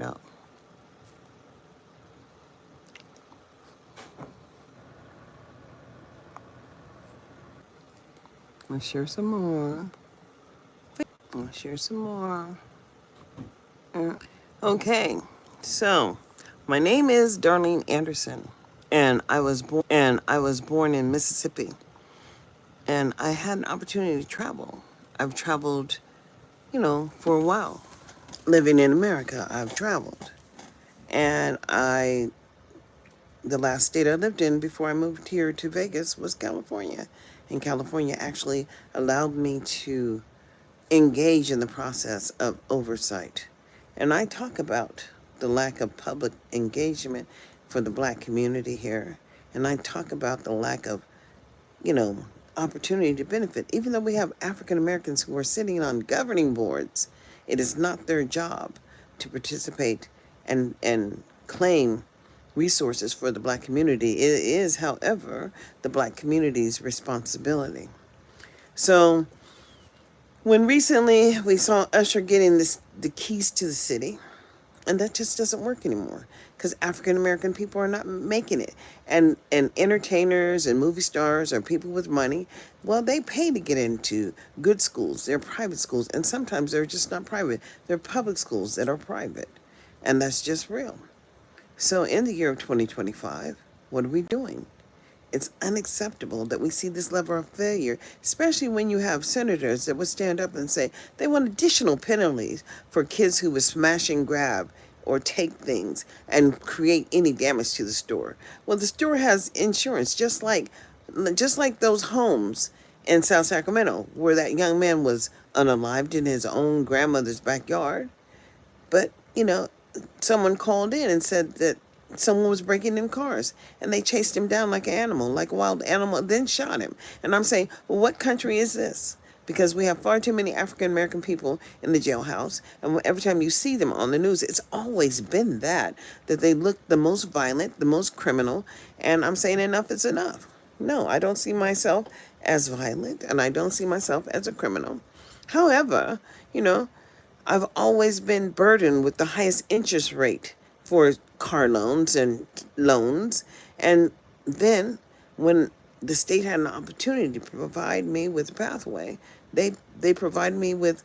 No. Let's share some more. Let's share some more. Okay, so my name is Darlene Anderson, and I was born in Mississippi, and I had an opportunity to travel. I've traveled, for a while. Living in America, I've traveled, and the last state I lived in before I moved here to Vegas was California, and California actually allowed me to engage in the process of oversight. And I talk about the lack of public engagement for the black community here. And I talk about the lack of, you know, opportunity to benefit. Even though we have African Americans who are sitting on governing boards, it is not their job to participate and claim resources for the black community. It is, however, the black community's responsibility. So when recently we saw Usher getting the keys to the city, and that just doesn't work anymore because African American people are not making it, and entertainers and movie stars or people with money, well, they pay to get into good schools. They're private schools, and sometimes they're just not private. They're public schools that are private, and that's just real. So in the year of 2025, what are we doing? It's unacceptable that we see this level of failure, especially when you have senators that would stand up and say they want additional penalties for kids who would smash and grab or take things and create any damage to the store. Well, the store has insurance, just like those homes in South Sacramento where that young man was unalived in his own grandmother's backyard. But, someone called in and said that someone was breaking in cars and they chased him down like an animal, like a wild animal, then shot him. And I'm saying, well, what country is this? Because we have far too many African American people in the jailhouse. And every time you see them on the news, it's always been that they look the most violent, the most criminal. And I'm saying enough is enough. No, I don't see myself as violent and I don't see myself as a criminal. However, I've always been burdened with the highest interest rate for car loans and loans. And then when the state had an opportunity to provide me with a pathway, they provide me with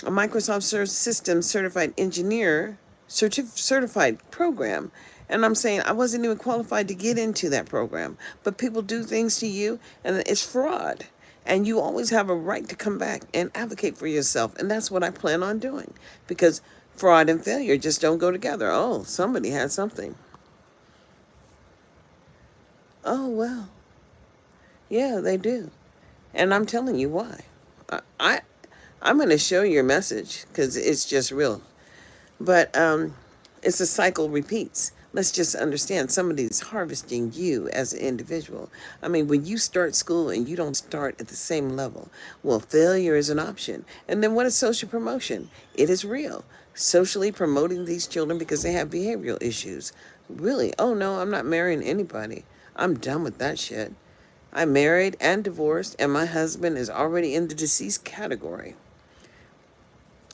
a Microsoft Systems certified engineer certified program. And I'm saying I wasn't even qualified to get into that program. But people do things to you and it's fraud. And you always have a right to come back and advocate for yourself. And that's what I plan on doing. Because fraud and failure just don't go together. Oh, somebody had something. Oh, well. Yeah, they do. And I'm telling you why. I, I'm going to show your message because it's just real. But it's a cycle repeats. Let's just understand somebody's harvesting you as an individual. I mean, when you start school and you don't start at the same level, well, failure is an option. And then what is social promotion? It is real. Socially promoting these children because they have behavioral issues. Really? Oh, no, I'm not marrying anybody. I'm done with that shit. I'm married and divorced, and my husband is already in the deceased category.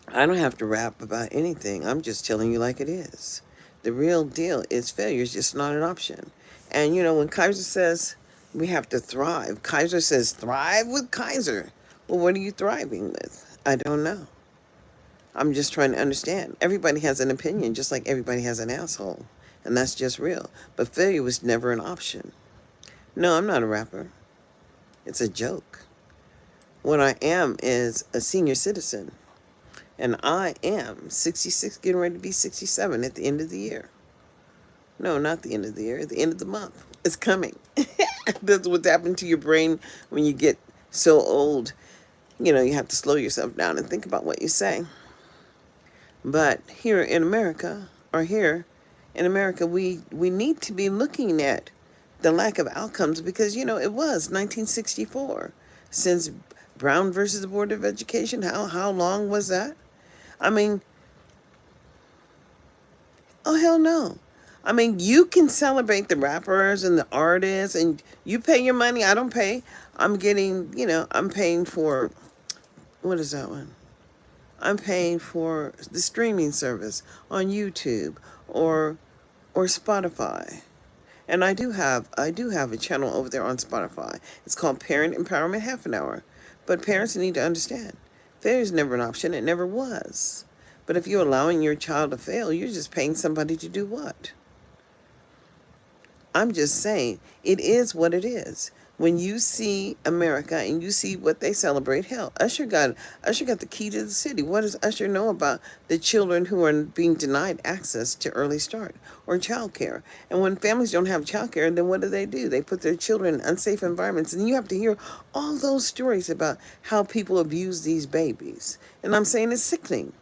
I don't have to rap about anything. I'm just telling you like it is. The real deal is failure is just not an option. And when Kaiser says we have to thrive, Kaiser says thrive with Kaiser. Well, what are you thriving with? I don't know. I'm just trying to understand. Everybody has an opinion, just like everybody has an asshole. And that's just real. But failure was never an option. No, I'm not a rapper. It's a joke. What I am is a senior citizen. And I am 66, getting ready to be 67 at the end of the year. No, not the end of the year, at the end of the month. It's coming. That's what's happened to your brain when you get so old. You have to slow yourself down and think about what you say. But here in America, we need to be looking at the lack of outcomes because, it was 1964 since Brown versus the Board of Education. How long was that? I mean, oh, hell no. I mean, you can celebrate the rappers and the artists and you pay your money. I don't pay. I'm paying for, what is that one? I'm paying for the streaming service on YouTube or Spotify. And I do have a channel over there on Spotify. It's called Parent Empowerment Half an Hour. But parents need to understand, failure is never an option. It never was. But if you're allowing your child to fail, you're just paying somebody to do what? I'm just saying, it is what it is. When you see America and you see what they celebrate, hell, Usher got the key to the city. What does Usher know about the children who are being denied access to early start or child care? And when families don't have child care, then what do? They put their children in unsafe environments. And you have to hear all those stories about how people abuse these babies. And I'm saying it's sickening.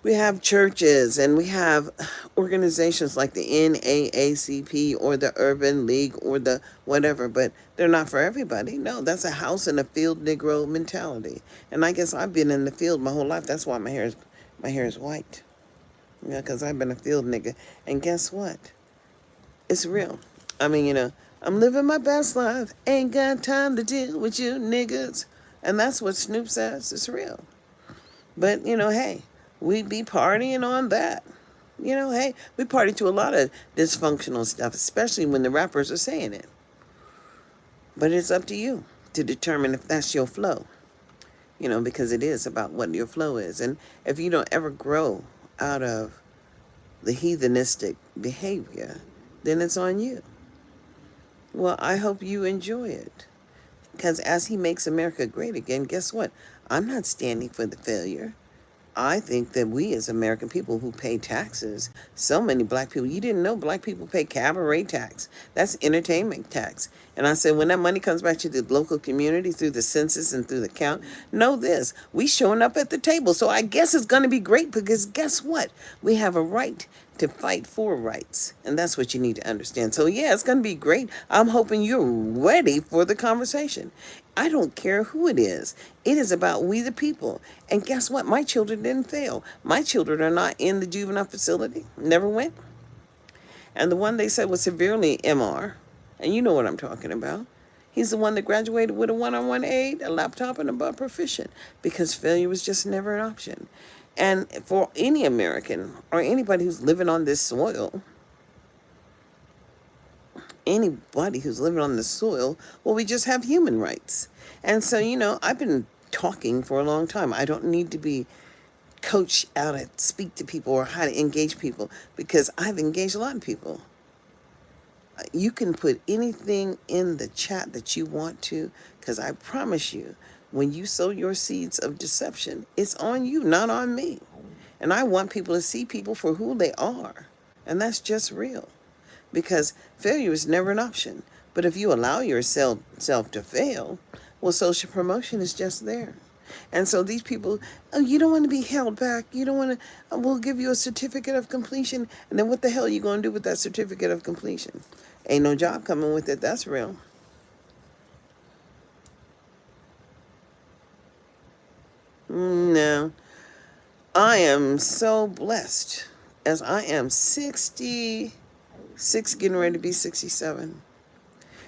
We have churches and we have organizations like the NAACP or the Urban League or the whatever, but they're not for everybody. No, that's a house in a field Negro mentality. And I guess I've been in the field my whole life. That's why my hair is white. Yeah, because I've been a field nigga. And guess what? It's real. I mean, I'm living my best life. Ain't got time to deal with you niggas. And that's what Snoop says. It's real. But, hey, we be partying on that. Hey, we party to a lot of dysfunctional stuff, especially when the rappers are saying it. But it's up to you to determine if that's your flow, because it is about what your flow is. And if you don't ever grow out of the heathenistic behavior, then it's on you. Well, I hope you enjoy it. Because as he makes America great again, guess what? I'm not standing for the failure. I think that we as American people who pay taxes, so many black people, you didn't know black people pay cabaret tax. That's entertainment tax. And I said, when that money comes back to the local community through the census and through the count, know this, we showing up at the table. So I guess it's going to be great because guess what? We have a right to fight for rights. And that's what you need to understand. So yeah, it's going to be great. I'm hoping you're ready for the conversation. I don't care who it is. It is about we the people. And guess what? My children didn't fail. My children are not in the juvenile facility. Never went. And the one they said was severely MR, and you know what I'm talking about. He's the one that graduated with a one-on-one aid, a laptop, and above proficient because failure was just never an option. And for any American or anybody who's living on this soil, well, we just have human rights. And so, I've been talking for a long time. I don't need to be coached how to speak to people or how to engage people because I've engaged a lot of people. You can put anything in the chat that you want to because I promise you, when you sow your seeds of deception, it's on you, not on me. And I want people to see people for who they are. And that's just real. Because failure is never an option. But if you allow yourself to fail, well, social promotion is just there. And so these people, oh, you don't want to be held back. You don't want to, we'll give you a certificate of completion. And then what the hell are you going to do with that certificate of completion? Ain't no job coming with it. That's real. No. I am so blessed as I am 66, getting ready to be 67.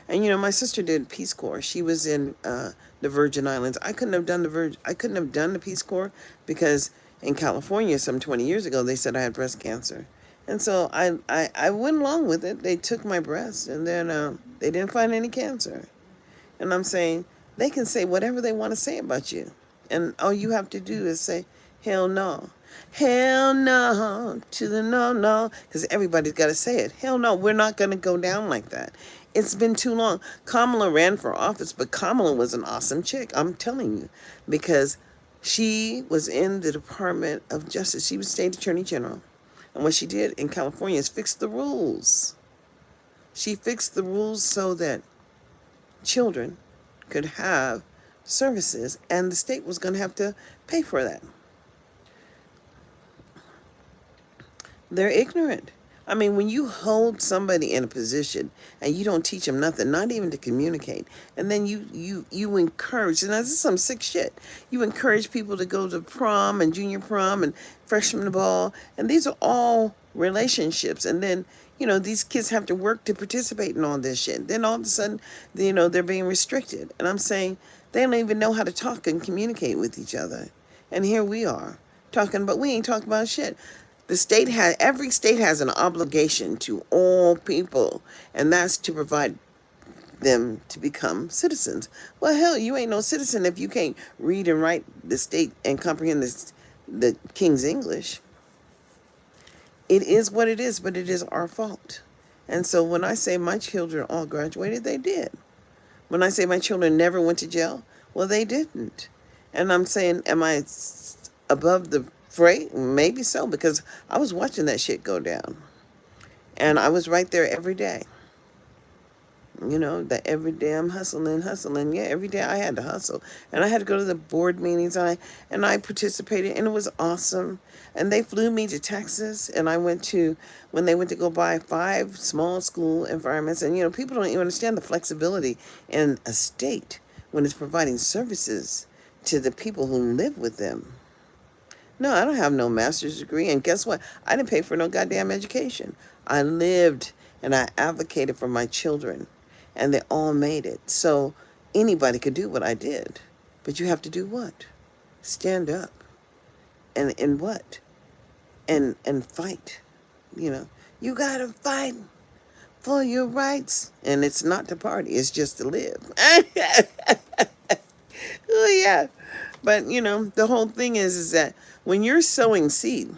And my sister did Peace Corps. She was in the Virgin Islands. I couldn't have done the Peace Corps because in California some 20 years ago they said I had breast cancer. And so I went along with it. They took my breast and then they didn't find any cancer. And I'm saying they can say whatever they want to say about you. And all you have to do is say, hell no. Hell no to the no. Because everybody's got to say it. Hell no, we're not going to go down like that. It's been too long. Kamala ran for office, but Kamala was an awesome chick. I'm telling you. Because she was in the Department of Justice. She was State Attorney General. And what she did in California is fix the rules. She fixed the rules so that children could have services and the state was going to have to pay for that. They're ignorant. I mean, when you hold somebody in a position and you don't teach them nothing, not even to communicate, and then you encourage, and this is some sick shit, you encourage people to go to prom and junior prom and freshman ball, and these are all relationships, and then, these kids have to work to participate in all this shit. Then all of a sudden, they're being restricted. And I'm saying they don't even know how to talk and communicate with each other. And here we are talking, but we ain't talking about shit. Every state has an obligation to all people, and that's to provide them to become citizens. Well, hell, you ain't no citizen if you can't read and write the state and comprehend the King's English. It is what it is, but it is our fault. And so when I say my children all graduated, they did. When I say my children never went to jail, well, they didn't. And I'm saying, am I above the fray? Maybe so, because I was watching that shit go down. And I was right there every day. You know, that every day I'm hustling. Yeah, every day I had to hustle. And I had to go to the board meetings, and I participated, and it was awesome. And they flew me to Texas, and I went to, when they went to go buy 5 small school environments. And, people don't even understand the flexibility in a state when it's providing services to the people who live with them. No, I don't have no master's degree. And guess what? I didn't pay for no goddamn education. I lived and I advocated for my children, and they all made it. So anybody could do what I did. But you have to do what? Stand up. And what? And fight. You gotta fight for your rights. And it's not to party, it's just to live. Oh yeah. But the whole thing is that when you're sowing seed,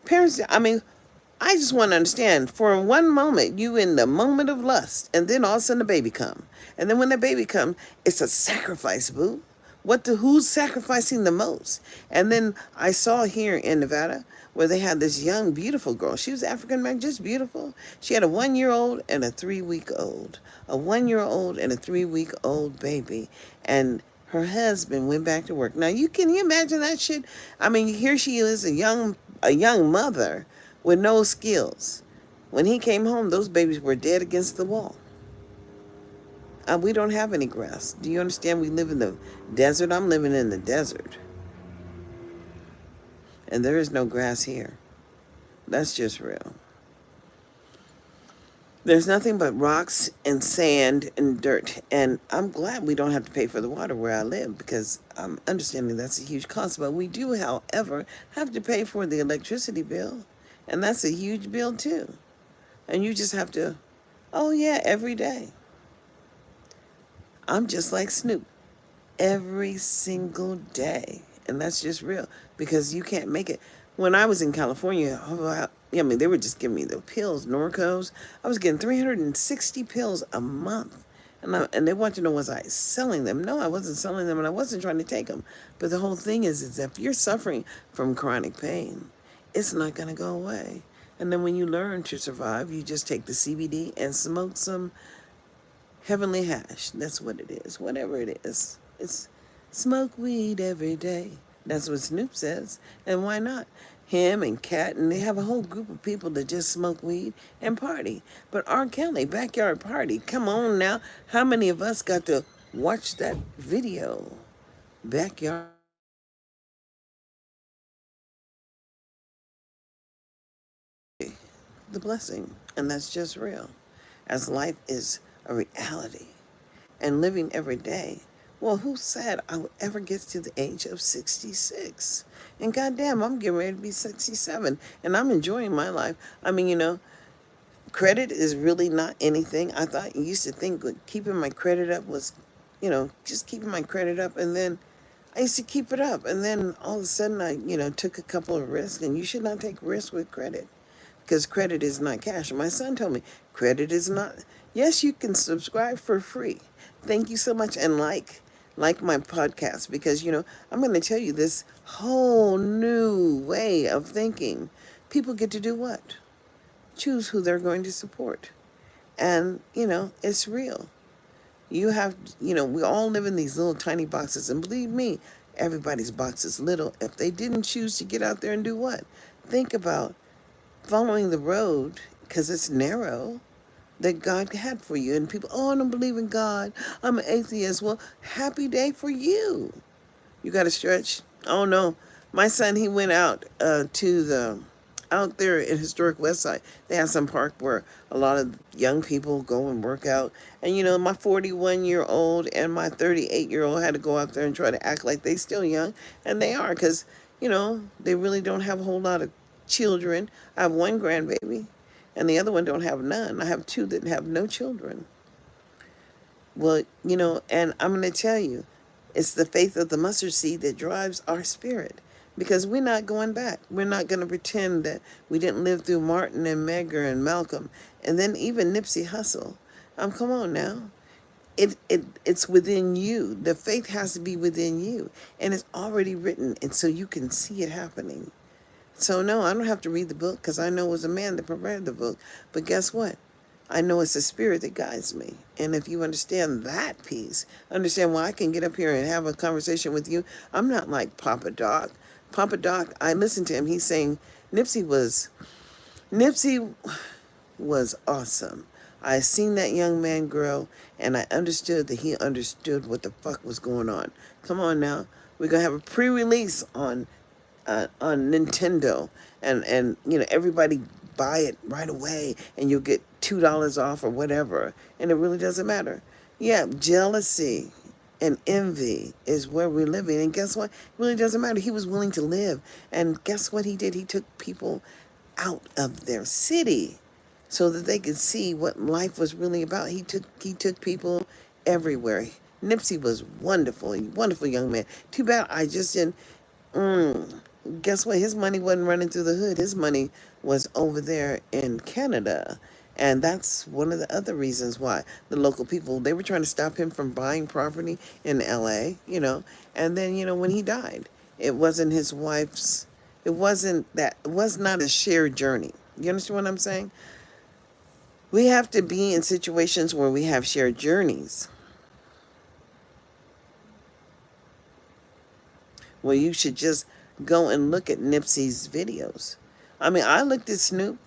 parents, I just want to understand, for one moment, you in the moment of lust, and then all of a sudden the baby come. And then when the baby comes, it's a sacrifice, boo. Who's sacrificing the most? And then I saw here in Nevada where they had this young, beautiful girl. She was African American, just beautiful. She had a 1-year-old and a 3-week-old. A 1-year-old and a 3-week-old baby. And her husband went back to work. Now, can you imagine that shit? Here she is, a young mother with no skills. When he came home, those babies were dead against the wall. We don't have any grass. Do you understand? We live in the desert. I'm living in the desert. And there is no grass here. That's just real. There's nothing but rocks and sand and dirt. And I'm glad we don't have to pay for the water where I live, because I'm understanding that's a huge cost. But we do, however, have to pay for the electricity bill. And that's a huge bill too. And you just have to, oh yeah, every day. I'm just like Snoop. Every single day. And that's just real, because you can't make it. When I was in California, they were just giving me the pills, Norcos. I was getting 360 pills a month. And they want to know, was I selling them? No, I wasn't selling them, and I wasn't trying to take them. But the whole thing is if you're suffering from chronic pain, it's not going to go away. And then when you learn to survive, you just take the CBD and smoke some heavenly hash. That's what it is. Whatever it is. It's smoke weed every day. That's what Snoop says. And why not? Him and Cat, and they have a whole group of people that just smoke weed and party. But R. Kelly, backyard party. Come on now. How many of us got to watch that video? Backyard. The blessing. And that's just real. As life is a reality and living every day. Well, who said I would ever get to the age of 66? And goddamn, I'm getting ready to be 67, and I'm enjoying my life. Credit is really not anything. I thought, used to think keeping my credit up was, just keeping my credit up, and then I used to keep it up, and then all of a sudden I, took a couple of risks, and you should not take risks with credit, because credit is not cash. And my son told me, credit is not. Yes, you can subscribe for free. Thank you so much, and like my podcast, because I'm going to tell you this whole new way of thinking. People get to do what? Choose who they're going to support. And it's real. You have, we all live in these little tiny boxes, and believe me, everybody's box is little. If they didn't choose to get out there and do what? Think about following the road, because it's narrow, that God had for you. And people, I don't believe in God, I'm an atheist. Well, happy day for you. You got to stretch. Oh no, my son, he went out to the out there in historic West Side, they have some park where a lot of young people go and work out. And my 41-year-old and my 38-year-old had to go out there and try to act like they still young, and they are, because they really don't have a whole lot of children. I have one grandbaby, and the other one don't have none. I have two that have no children. Well, and I'm going to tell you, it's the faith of the mustard seed that drives our spirit, because we're not going back. We're not going to pretend that we didn't live through Martin and Medgar and Malcolm, and then even Nipsey Hussle. Come on now. It's within you. The faith has to be within you, and it's already written, and so you can see it happening. So no, I don't have to read the book, because I know it was a man that prepared the book. But guess what? I know it's the spirit that guides me. And if you understand that piece, understand why I can get up here and have a conversation with you. I'm not like Papa Doc. Papa Doc, I listened to him. He's saying Nipsey was awesome. I seen that young man grow, and I understood that he understood what the fuck was going on. Come on now. We're going to have a pre-release on Nintendo, and everybody buy it right away, and you'll get $2 off or whatever, and it really doesn't matter. Yeah, jealousy and envy is where we're living, and guess what? It really doesn't matter. He was willing to live, and guess what he did? He took people out of their city so that they could see what life was really about. He took people everywhere. Nipsey was wonderful, wonderful young man. Too bad I just didn't. Guess what? His money wasn't running through the hood. His money was over there in Canada. And that's one of the other reasons why the local people, they were trying to stop him from buying property in LA, And then, when he died, it wasn't his wife's, it was not a shared journey. You understand what I'm saying? We have to be in situations where we have shared journeys. Well, you should just go and look at Nipsey's videos. I mean, I looked at Snoop,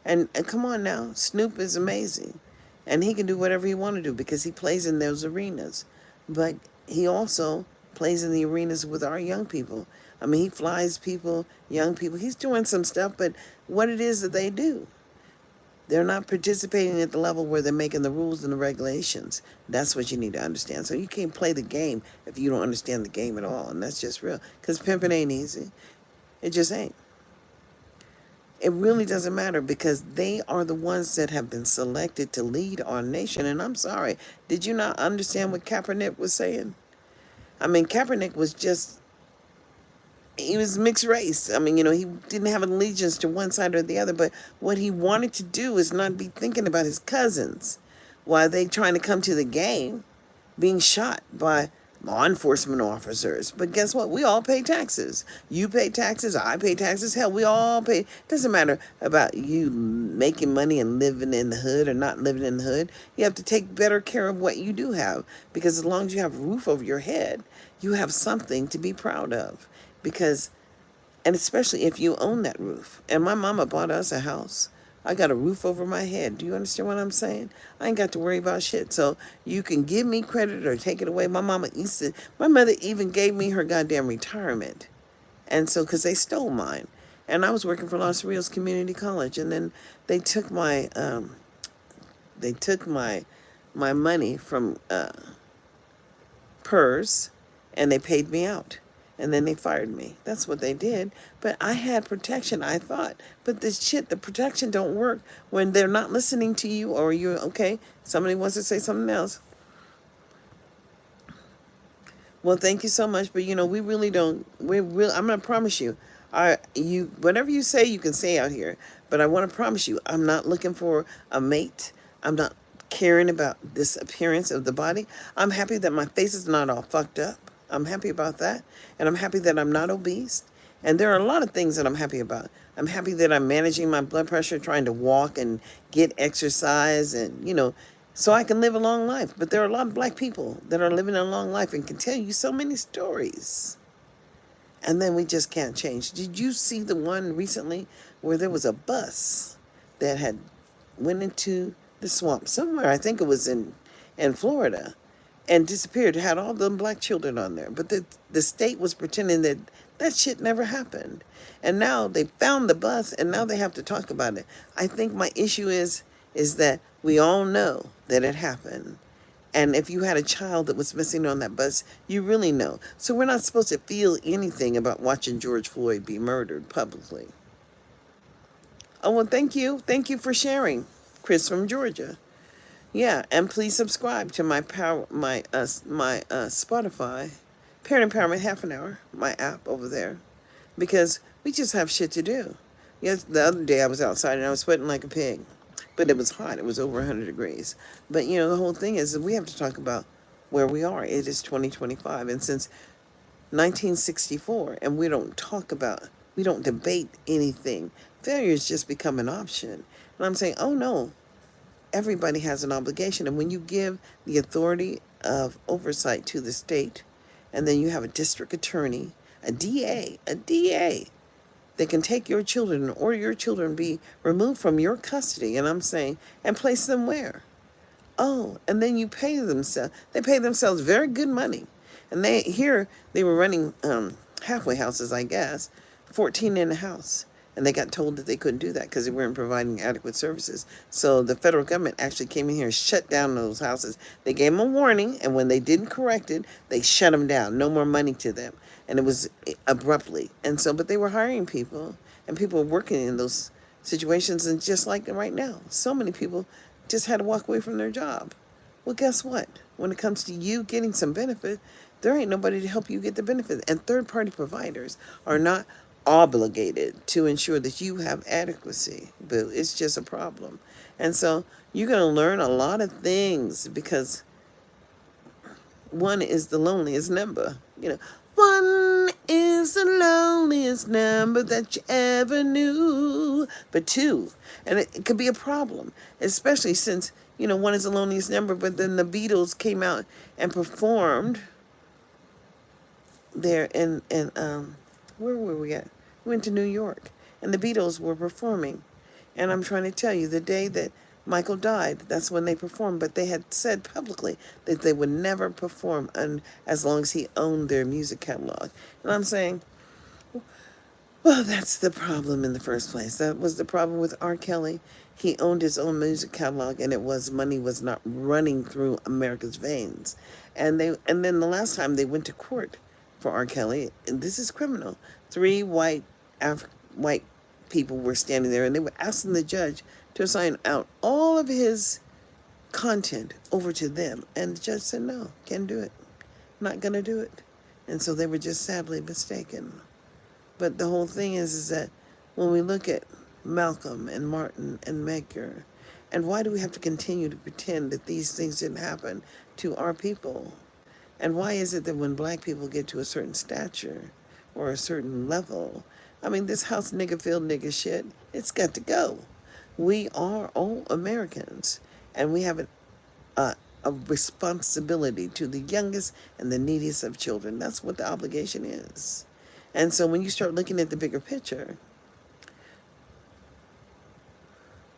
and come on now, Snoop is amazing. And he can do whatever he want to do because he plays in those arenas. But he also plays in the arenas with our young people. I mean, he flies people, young people. He's doing some stuff, but what it is that they do, they're not participating at the level where they're making the rules and the regulations. That's what you need to understand. So you can't play the game if you don't understand the game at all. And that's just real. Because pimping ain't easy. It just ain't. It really doesn't matter because they are the ones that have been selected to lead our nation. And I'm sorry, did you not understand what Kaepernick was saying? I mean, Kaepernick was he was mixed race. I mean, he didn't have an allegiance to one side or the other, but what he wanted to do is not be thinking about his cousins while they trying to come to the game, being shot by law enforcement officers. But guess what? We all pay taxes. You pay taxes. I pay taxes. Hell, we all pay. Doesn't matter about you making money and living in the hood or not living in the hood. You have to take better care of what you do have, because as long as you have a roof over your head, you have something to be proud of. And especially if you own that roof. And my mama bought us a house. I got a roof over my head. Do you understand what I'm saying? I ain't got to worry about shit. So you can give me credit or take it away. My mother even gave me her goddamn retirement. And so, because they stole mine. And I was working for Los Rios Community College. And then they took my money from PERS, and they paid me out. And then they fired me. That's what they did. But I had protection, I thought. But the protection don't work when they're not listening to you, or you're, okay, somebody wants to say something else. Well, thank you so much. But, we really don't, I'm going to promise you, whatever you say, you can say out here. But I want to promise you, I'm not looking for a mate. I'm not caring about this appearance of the body. I'm happy that my face is not all fucked up. I'm happy about that. And I'm happy that I'm not obese. And there are a lot of things that I'm happy about. I'm happy that I'm managing my blood pressure, trying to walk and get exercise and, so I can live a long life. But there are a lot of black people that are living a long life and can tell you so many stories. And then we just can't change. Did you see the one recently where there was a bus that had went into the swamp somewhere? I think it was in Florida. And disappeared. Had all them black children on there. But the state was pretending that That shit never happened. And now they found the bus and now they have to talk about it. I think my issue is that we all know that it happened. And if you had a child that was missing on that bus, you really know. So we're not supposed to feel anything about watching George Floyd be murdered publicly. Oh, well, thank you. Thank you for sharing, Chris from Georgia. Yeah, and please subscribe to my Spotify, Parent Empowerment Half an Hour, my app over there, because we just have shit to do. Yes, the other day I was outside and I was sweating like a pig, but it was hot. It was over 100 degrees. But the whole thing is that we have to talk about where we are. It is 2025, and since 1964, and we don't debate anything. Failure has just become an option. And I'm saying, oh no, everybody has an obligation. And when you give the authority of oversight to the state, and then you have a district attorney, a DA, that can take your children or your children be removed from your custody, and I'm saying, and place them where? Oh, and then you pay themselves. They pay themselves very good money. And they were running halfway houses, I guess, 14 in a house. And they got told that they couldn't do that because they weren't providing adequate services. So the federal government actually came in here and shut down those houses. They gave them a warning, and when they didn't correct it, they shut them down. No more money to them. And it was abruptly. And so, but they were hiring people, and people were working in those situations. And just like right now, so many people just had to walk away from their job. Well, guess what? When it comes to you getting some benefit, there ain't nobody to help you get the benefit. And third-party providers are not obligated to ensure that you have adequacy. But it's just a problem. And so you're going to learn a lot of things because one is the loneliest number. One is the loneliest number that you ever knew. But two, and it could be a problem, especially since, one is the loneliest number, but then the Beatles came out and performed there in where were we at? We went to New York, and the Beatles were performing. And I'm trying to tell you, the day that Michael died, that's when they performed, but they had said publicly that they would never perform as long as he owned their music catalog. And I'm saying, well, that's the problem in the first place. That was the problem with R. Kelly. He owned his own music catalog, and money was not running through America's veins. And then the last time they went to court for R. Kelly, and this is criminal. 3 white people were standing there, and they were asking the judge to assign out all of his content over to them. And the judge said, no, can't do it. Not going to do it. And so they were just sadly mistaken. But the whole thing is that when we look at Malcolm and Martin and Medgar, and why do we have to continue to pretend that these things didn't happen to our people? And why is it that when black people get to a certain stature or a certain level, this house nigga filled nigga shit, it's got to go. We are all Americans, and we have a responsibility to the youngest and the neediest of children. That's what the obligation is. And so when you start looking at the bigger picture,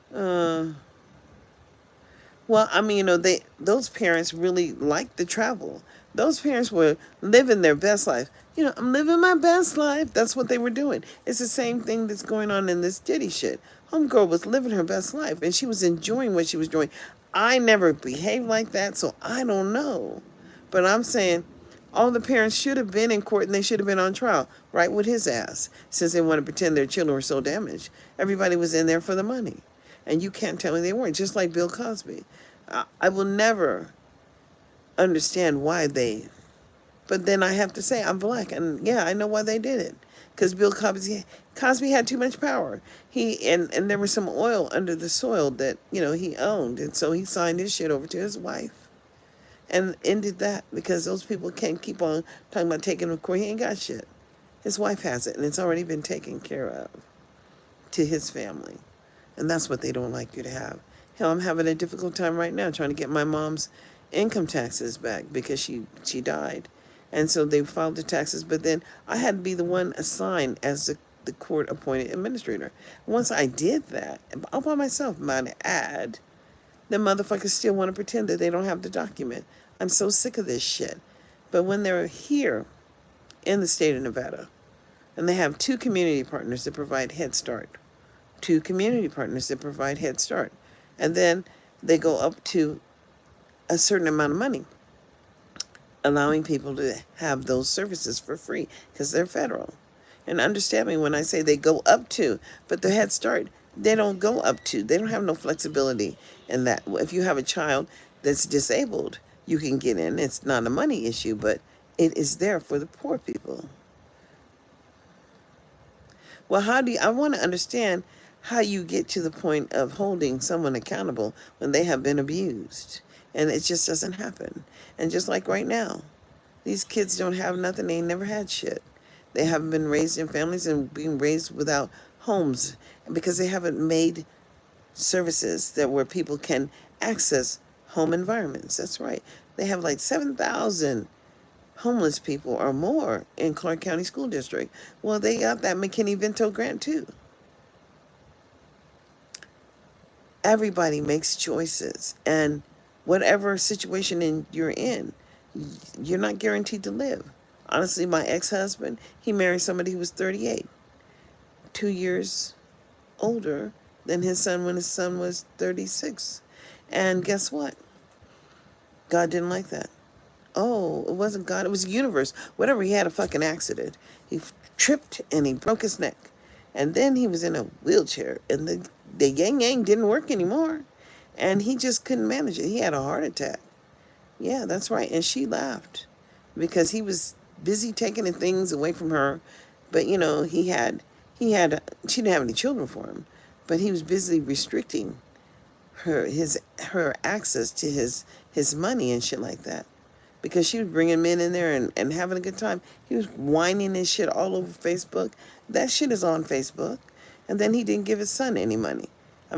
those parents really liked the travel. Those parents were living their best life. I'm living my best life. That's what they were doing. It's the same thing that's going on in this Diddy shit. Homegirl was living her best life, and she was enjoying what she was doing. I never behaved like that, so I don't know. But I'm saying all the parents should have been in court, and they should have been on trial, right with his ass, since they want to pretend their children were so damaged. Everybody was in there for the money. And you can't tell me they weren't, just like Bill Cosby. I will never understand why but then I have to say I'm black, and yeah, I know why they did it. Because Bill Cosby had too much power. And there was some oil under the soil that, he owned, and so he signed his shit over to his wife and ended that, because those people can't keep on talking about taking him to court. He ain't got shit. His wife has it, and it's already been taken care of to his family. And that's what they don't like you to have. Hell, I'm having a difficult time right now trying to get my mom's income taxes back because she died. And so they filed the taxes, but then I had to be the one assigned as the court-appointed administrator. Once I did that, all by myself, might add, the motherfuckers still want to pretend that they don't have the document. I'm so sick of this shit. But when they're here in the state of Nevada, And they have two community partners that provide Head Start. Two community partners that provide Head Start. And then they go up to a certain amount of money, allowing people to have those services for free because they're federal. And understand me when I say they go up to, but the Head Start, they don't go up to. They don't have no flexibility in that. If you have a child that's disabled, you can get in. It's not a money issue, but it is there for the poor people. Well, I want to understand how you get to the point of holding someone accountable when they have been abused. And it just doesn't happen. And just like right now, these kids don't have nothing. They ain't never had shit. They haven't been raised in families and being raised without homes because they haven't made services that where people can access home environments. That's right. They have like 7,000 homeless people or more in Clark County School District. Well, they got that McKinney-Vento grant too. Everybody makes choices, and whatever situation you're in, you're not guaranteed to live. Honestly, my ex-husband, he married somebody who was 38, 2 years older than his son when his son was 36. And guess what? God didn't like that. Oh, it wasn't God. It was the universe. Whatever, he had a fucking accident. He tripped and he broke his neck. And then he was in a wheelchair. And the yang didn't work anymore. And he just couldn't manage it. He had a heart attack. Yeah, that's right. And she laughed because he was busy taking the things away from her. But, you know, she didn't have any children for him. But he was busy restricting her access to his money and shit like that. Because she was bringing men in there and having a good time. He was whining his shit all over Facebook. That shit is on Facebook. And then he didn't give his son any money. I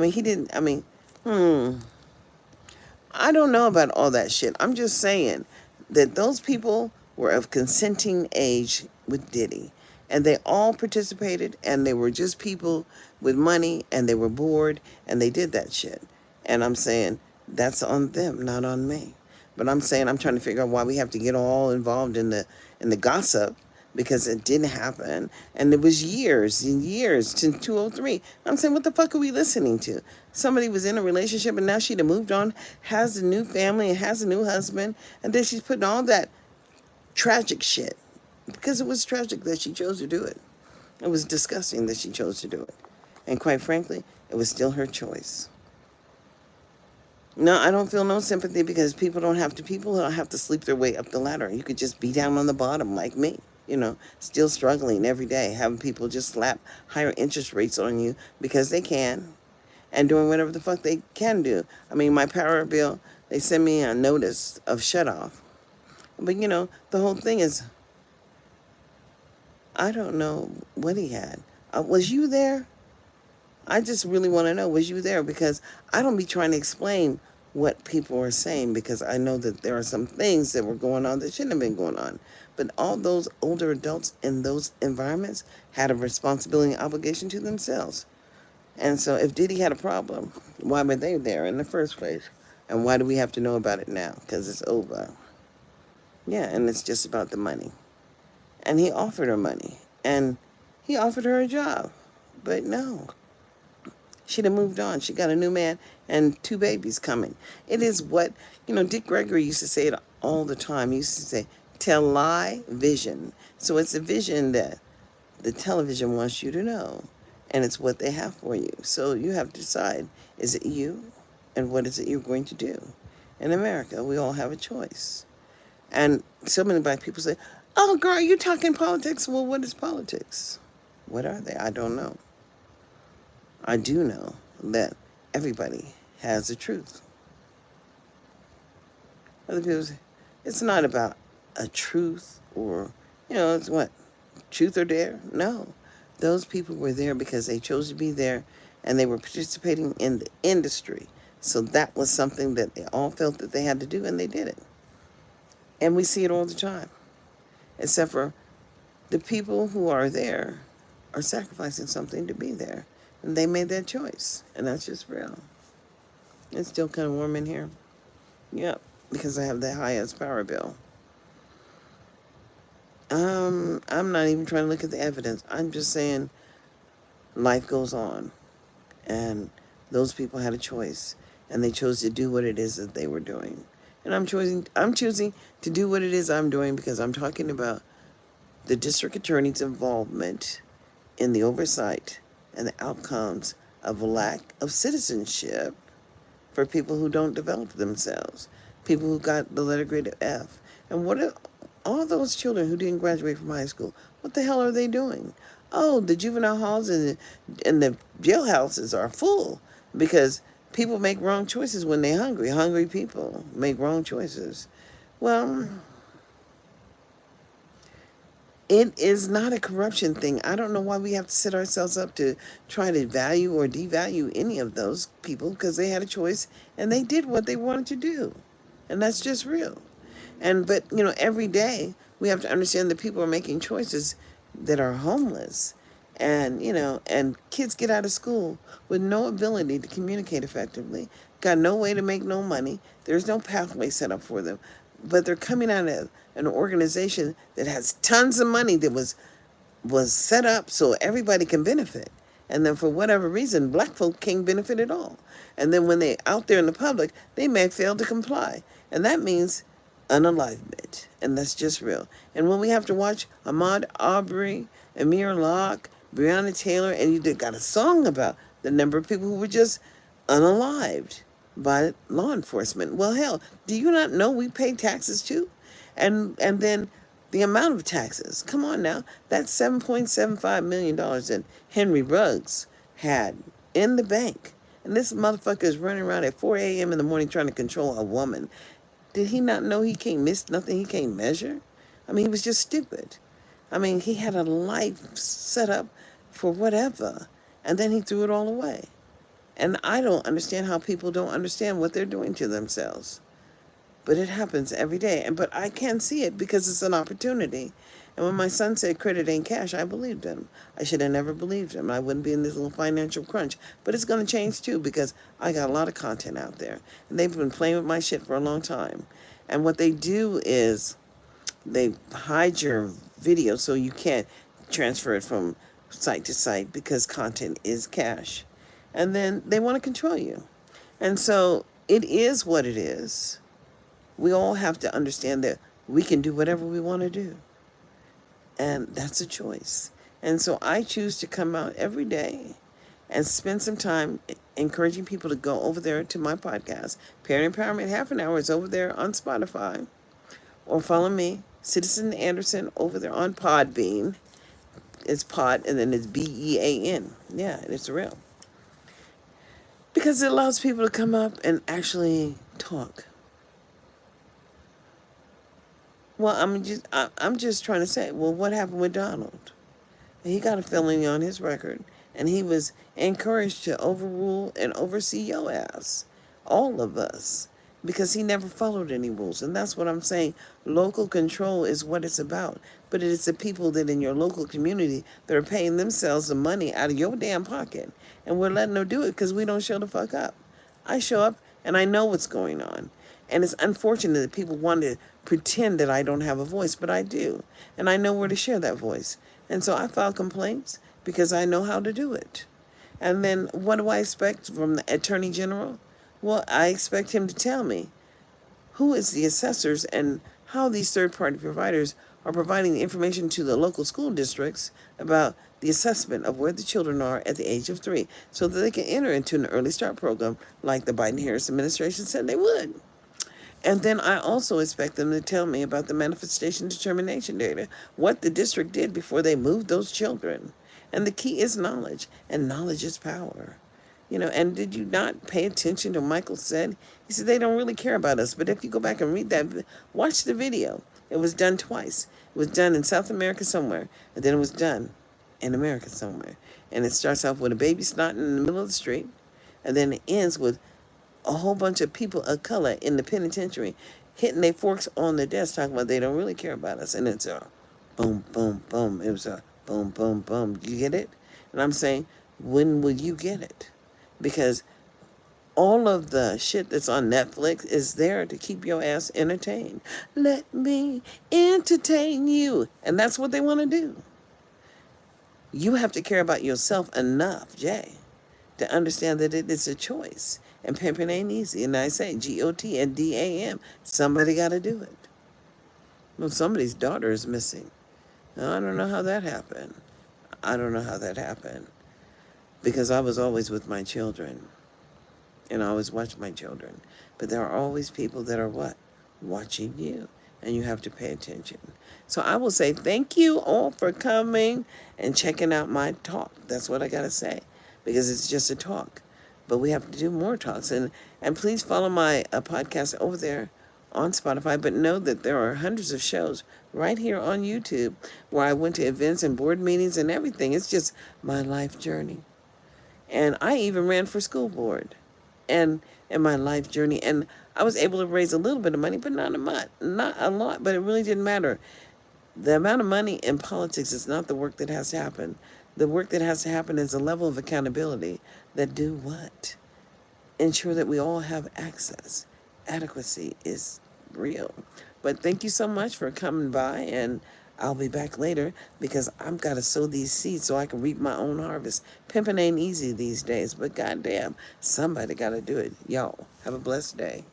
don't know about all that shit. I'm just saying that those people were of consenting age with Diddy. And they all participated, and they were just people with money, and they were bored, and they did that shit. And I'm saying that's on them, not on me. But I'm saying I'm trying to figure out why we have to get all involved in the gossip, because it didn't happen. And it was years and years since 2003. I'm saying, what the fuck are we listening to? Somebody was in a relationship and now she'd have moved on, has a new family and has a new husband. And then she's putting all that tragic shit. Because it was tragic that she chose to do it. It was disgusting that she chose to do it. And quite frankly, it was still her choice. No, I don't feel no sympathy because people don't have to sleep their way up the ladder. You could just be down on the bottom like me, still struggling every day, having people just slap higher interest rates on you because they can and doing whatever the fuck they can do. I mean, my power bill, they send me a notice of shut off. But, the whole thing is, I don't know what he had. Was you there? I just really want to know, was you there? Because I don't be trying to explain what people are saying because I know that there are some things that were going on that shouldn't have been going on. But all those older adults in those environments had a responsibility and obligation to themselves. And so if Diddy had a problem, why were they there in the first place? And why do we have to know about it now? Because it's over. Yeah, and it's just about the money. And he offered her money. And he offered her a job. But no. She'd have moved on. She got a new man and 2 babies coming. It is what, Dick Gregory used to say it all the time. He used to say, vision. So it's a vision that the television wants you to know. And it's what they have for you. So you have to decide, is it you? And what is it you're going to do? In America, we all have a choice. And so many black people say, oh, girl, you're talking politics. Well, what is politics? What are they? I don't know. I do know that everybody has a truth. Other people say, it's not about a truth or, it's what? Truth or dare? No. Those people were there because they chose to be there and they were participating in the industry. So that was something that they all felt that they had to do and they did it. And we see it all the time. Except for the people who are there are sacrificing something to be there. And they made that choice. And that's just real. It's still kind of warm in here. Yep, because I have the highest power bill. I'm not even trying to look at the evidence. I'm just saying life goes on, and those people had a choice, and they chose to do what it is that they were doing. And I'm choosing to do what it is I'm doing because I'm talking about the district attorney's involvement in the oversight and the outcomes of a lack of citizenship for people who don't develop themselves, people who got the letter grade F. And what are all those children who didn't graduate from high school? What the hell are they doing? Oh, the juvenile halls and the jailhouses are full because people make wrong choices when they're hungry. Hungry people make wrong choices. Well, it is not a corruption thing. I don't know why we have to set ourselves up to try to value or devalue any of those people because they had a choice and they did what they wanted to do. And that's just real. But every day we have to understand that people are making choices that are homeless. And kids get out of school with no ability to communicate effectively, got no way to make no money. There's no pathway set up for them. But they're coming out of an organization that has tons of money that was set up so everybody can benefit. And then for whatever reason, black folk can't benefit at all. And then when they're out there in the public, they may fail to comply. And that means unalivement. And that's just real. And when we have to watch Ahmaud Arbery, Amir Locke, Breonna Taylor, and you got a song about the number of people who were just unalived by law enforcement. Well, hell, do you not know we pay taxes too? And then the amount of taxes. Come on now. That's $7.75 million that Henry Ruggs had in the bank. And this motherfucker is running around at 4 a.m. in the morning trying to control a woman. Did he not know he can't miss nothing he can't measure? I mean, he was just stupid. I mean, he had a life set up for whatever. And then he threw it all away. And I don't understand how people don't understand what they're doing to themselves. But it happens every day. But I can see it because it's an opportunity. And when my son said credit ain't cash, I believed him. I should have never believed him. I wouldn't be in this little financial crunch. But it's going to change too because I got a lot of content out there. And they've been playing with my shit for a long time. And what they do is they hide your video so you can't transfer it from site to site because content is cash. And then they want to control you. And so it is what it is. We all have to understand that we can do whatever we want to do. And that's a choice. And so I choose to come out every day and spend some time encouraging people to go over there to my podcast. Parent Empowerment Half an Hour is over there on Spotify. Or follow me, Citizen Anderson, over there on Podbean. It's Pod and then it's BEAN. Yeah, it's real. Because it allows people to come up and actually talk. Well, I'm just trying to say, well, what happened with Donald? He got a felony on his record, and he was encouraged to overrule and oversee your ass, all of us, because he never followed any rules. And that's what I'm saying. Local control is what it's about. But it is the people that in your local community that are paying themselves the money out of your damn pocket. And we're letting them do it because we don't show the fuck up. I show up and I know what's going on. And it's unfortunate that people want to pretend that I don't have a voice, but I do. And I know where to share that voice. And so I file complaints because I know how to do it. And then what do I expect from the Attorney General? Well, I expect him to tell me who is the assessors and how these third-party providers are providing the information to the local school districts about the assessment of where the children are at the age of 3 so that they can enter into an early start program like the Biden-Harris administration said they would. And then I also expect them to tell me about the manifestation determination data, what the district did before they moved those children. And the key is knowledge, and knowledge is power. And did you not pay attention to what Michael said? He said they don't really care about us. But if you go back and read that, watch the video. It was done twice. It was done in South America somewhere, and then it was done in America somewhere. And it starts off with a baby snotting in the middle of the street, and then it ends with a whole bunch of people of color in the penitentiary hitting their forks on the desk talking about they don't really care about us. And it's a boom, boom, boom. It was a boom, boom, boom. You get it? And I'm saying, when will you get it? Because All of the shit that's on Netflix is there to keep your ass entertained. Let me entertain you. And that's what they want to do. You have to care about yourself enough, Jay, to understand that it is a choice. And pimping ain't easy. And I say GOT and DAM. Somebody got to do it. Well, somebody's daughter is missing. I don't know how that happened. I don't know how that happened. Because I was always with my children. And I always watch my children. But there are always people that are what? Watching you. And you have to pay attention. So I will say thank you all for coming and checking out my talk. That's what I got to say. Because it's just a talk. But we have to do more talks. And please follow my podcast over there on Spotify. But know that there are hundreds of shows right here on YouTube where I went to events and board meetings and everything. It's just my life journey. And I even ran for school board. And in my life journey, and I was able to raise a little bit of money, but not a lot, but it really didn't matter. The amount of money in politics is not the work that has to happen. The work that has to happen is a level of accountability that do what? Ensure that we all have access. Adequacy is real. But thank you so much for coming by, and I'll be back later because I've got to sow these seeds so I can reap my own harvest. Pimping ain't easy these days, but goddamn, somebody got to do it. Y'all, have a blessed day.